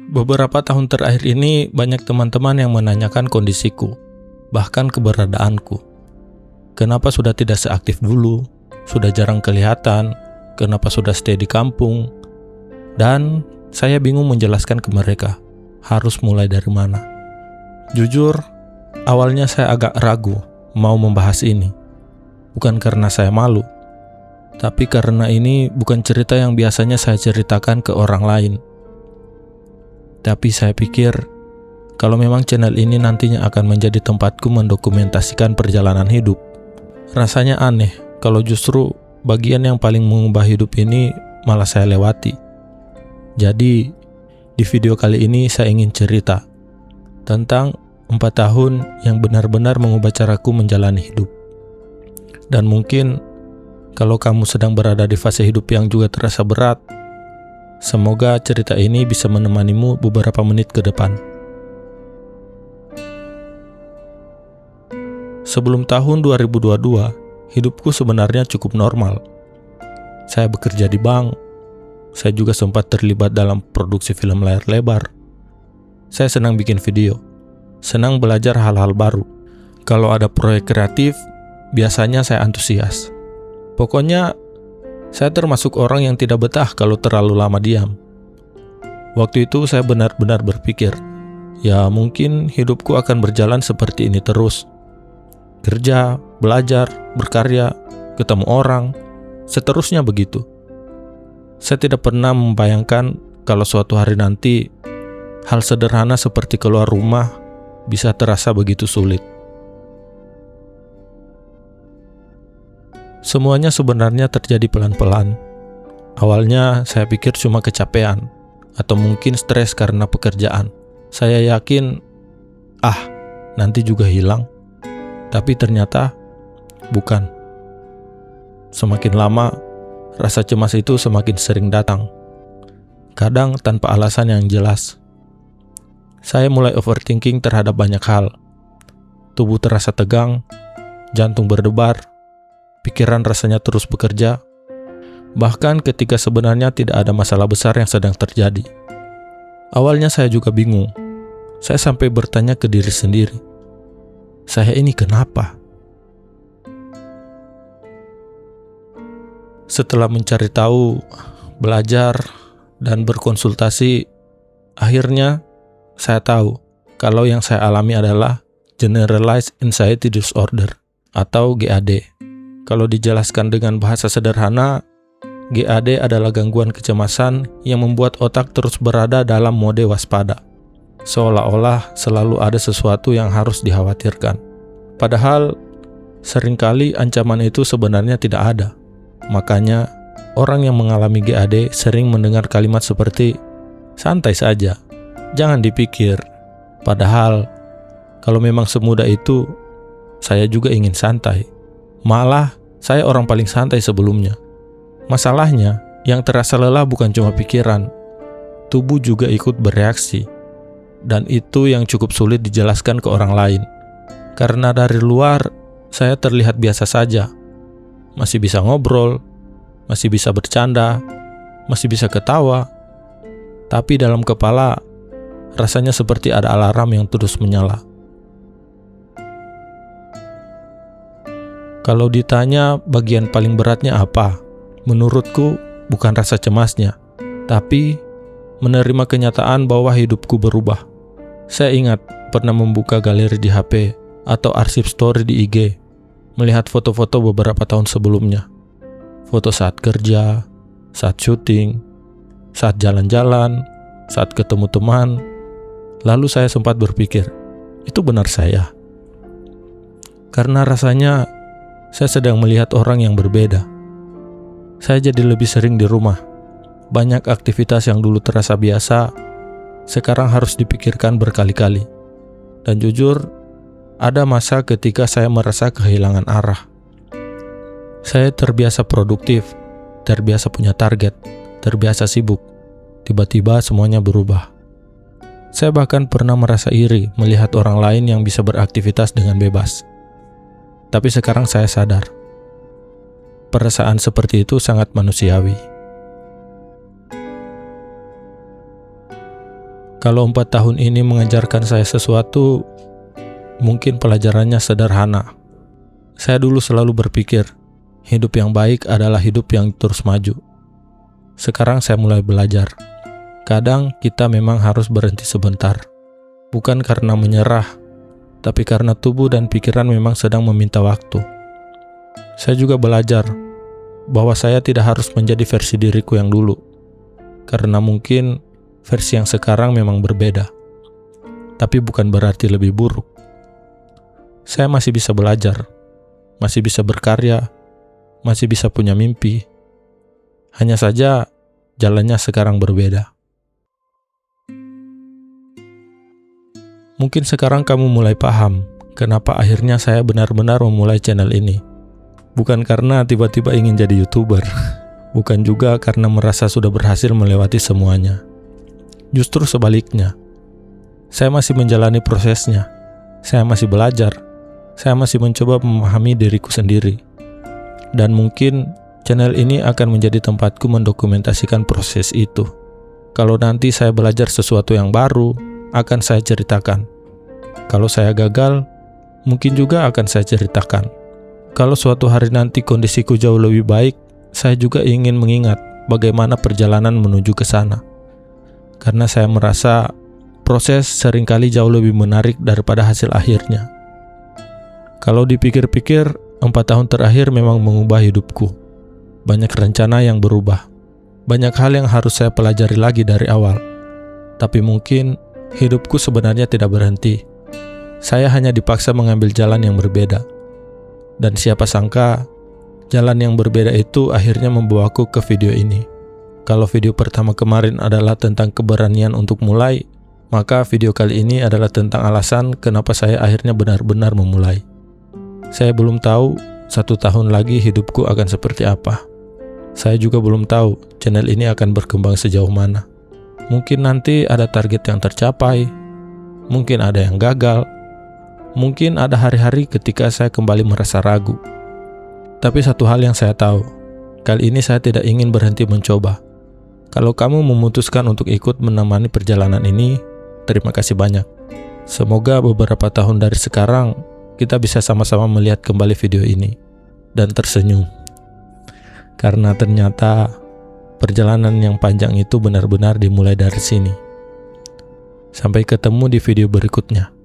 Beberapa tahun terakhir ini banyak teman-teman yang menanyakan kondisiku, bahkan keberadaanku. Kenapa sudah tidak seaktif dulu, sudah jarang kelihatan, kenapa sudah stay di kampung, dan saya bingung menjelaskan ke mereka, harus mulai dari mana. Jujur, awalnya saya agak ragu mau membahas ini, bukan karena saya malu, tapi karena ini bukan cerita yang biasanya saya ceritakan ke orang lain. Tapi saya pikir, kalau memang channel ini nantinya akan menjadi tempatku mendokumentasikan perjalanan hidup, rasanya aneh kalau justru bagian yang paling mengubah hidup ini malah saya lewati. Jadi, di video kali ini saya ingin cerita tentang 4 tahun yang benar-benar mengubah caraku menjalani hidup. Dan mungkin, kalau kamu sedang berada di fase hidup yang juga terasa berat, semoga cerita ini bisa menemanimu beberapa menit ke depan. Sebelum tahun 2022, hidupku sebenarnya cukup normal. Saya bekerja di bank. Saya juga sempat terlibat dalam produksi film layar lebar. Saya senang bikin video. Senang belajar hal-hal baru. Kalau ada proyek kreatif, biasanya saya antusias. Pokoknya, saya termasuk orang yang tidak betah kalau terlalu lama diam. Waktu itu saya benar-benar berpikir, ya mungkin hidupku akan berjalan seperti ini terus. Kerja, belajar, berkarya, ketemu orang, seterusnya begitu. Saya tidak pernah membayangkan kalau suatu hari nanti, hal sederhana seperti keluar rumah bisa terasa begitu sulit. Semuanya sebenarnya terjadi pelan-pelan. Awalnya saya pikir cuma kecapean, atau mungkin stres karena pekerjaan. Saya yakin, nanti juga hilang. Tapi ternyata, bukan. Semakin lama, rasa cemas itu semakin sering datang. Kadang tanpa alasan yang jelas. Saya mulai overthinking terhadap banyak hal. Tubuh terasa tegang, jantung berdebar, pikiran rasanya terus bekerja, bahkan ketika sebenarnya tidak ada masalah besar yang sedang terjadi. Awalnya saya juga bingung. Saya sampai bertanya ke diri sendiri, saya ini kenapa? Setelah mencari tahu, belajar, dan berkonsultasi, akhirnya saya tahu kalau yang saya alami adalah Generalized Anxiety Disorder atau GAD. Kalau dijelaskan dengan bahasa sederhana, GAD adalah gangguan kecemasan yang membuat otak terus berada dalam mode waspada. Seolah-olah selalu ada sesuatu yang harus dikhawatirkan. Padahal, seringkali ancaman itu sebenarnya tidak ada. Makanya, orang yang mengalami GAD sering mendengar kalimat seperti, santai saja, jangan dipikir. Padahal, kalau memang semudah itu, saya juga ingin santai. Malah, saya orang paling santai sebelumnya. Masalahnya, yang terasa lelah bukan cuma pikiran, tubuh juga ikut bereaksi. Dan itu yang cukup sulit dijelaskan ke orang lain. Karena dari luar, saya terlihat biasa saja. Masih bisa ngobrol, masih bisa bercanda, masih bisa ketawa. Tapi dalam kepala, rasanya seperti ada alarm yang terus menyala. Kalau ditanya bagian paling beratnya apa? Menurutku bukan rasa cemasnya, tapi menerima kenyataan bahwa hidupku berubah. Saya ingat pernah membuka galeri di HP atau arsip story di IG, melihat foto-foto beberapa tahun sebelumnya. Foto saat kerja, saat syuting, saat jalan-jalan, saat ketemu teman. Lalu saya sempat berpikir, itu benar saya? Karena rasanya saya sedang melihat orang yang berbeda. Saya jadi lebih sering di rumah. Banyak aktivitas yang dulu terasa biasa, sekarang harus dipikirkan berkali-kali. Dan jujur, ada masa ketika saya merasa kehilangan arah. Saya terbiasa produktif, terbiasa punya target, terbiasa sibuk. Tiba-tiba semuanya berubah. Saya bahkan pernah merasa iri melihat orang lain yang bisa beraktivitas dengan bebas. Tapi sekarang saya sadar, perasaan seperti itu sangat manusiawi. Kalau 4 tahun ini mengajarkan saya sesuatu, mungkin pelajarannya sederhana. Saya dulu selalu berpikir, hidup yang baik adalah hidup yang terus maju. Sekarang saya mulai belajar. Kadang kita memang harus berhenti sebentar. Bukan karena menyerah, tapi karena tubuh dan pikiran memang sedang meminta waktu. Saya juga belajar bahwa saya tidak harus menjadi versi diriku yang dulu. Karena mungkin versi yang sekarang memang berbeda. Tapi bukan berarti lebih buruk. Saya masih bisa belajar, masih bisa berkarya, masih bisa punya mimpi. Hanya saja jalannya sekarang berbeda. Mungkin sekarang kamu mulai paham kenapa akhirnya saya benar-benar memulai channel ini. Bukan karena tiba-tiba ingin jadi YouTuber. Bukan juga karena merasa sudah berhasil melewati semuanya. Justru sebaliknya. Saya masih menjalani prosesnya. Saya masih belajar. Saya masih mencoba memahami diriku sendiri. Dan mungkin channel ini akan menjadi tempatku mendokumentasikan proses itu. Kalau nanti saya belajar sesuatu yang baru, akan saya ceritakan. Kalau saya gagal, mungkin juga akan saya ceritakan. Kalau suatu hari nanti kondisiku jauh lebih baik, saya juga ingin mengingat bagaimana perjalanan menuju ke sana. Karena saya merasa proses seringkali jauh lebih menarik daripada hasil akhirnya. Kalau dipikir-pikir, 4 tahun terakhir memang mengubah hidupku. Banyak rencana yang berubah. Banyak hal yang harus saya pelajari lagi dari awal. Tapi mungkin hidupku sebenarnya tidak berhenti. Saya hanya dipaksa mengambil jalan yang berbeda. Dan siapa sangka, jalan yang berbeda itu akhirnya membawaku ke video ini. Kalau video pertama kemarin adalah tentang keberanian untuk mulai, maka video kali ini adalah tentang alasan kenapa saya akhirnya benar-benar memulai. Saya belum tahu 1 tahun lagi hidupku akan seperti apa. Saya juga belum tahu channel ini akan berkembang sejauh mana. Mungkin nanti ada target yang tercapai, mungkin ada yang gagal, mungkin ada hari-hari ketika saya kembali merasa ragu. Tapi satu hal yang saya tahu, kali ini saya tidak ingin berhenti mencoba. Kalau kamu memutuskan untuk ikut menemani perjalanan ini, terima kasih banyak. Semoga beberapa tahun dari sekarang, kita bisa sama-sama melihat kembali video ini dan tersenyum. Karena ternyata perjalanan yang panjang itu benar-benar dimulai dari sini. Sampai ketemu di video berikutnya.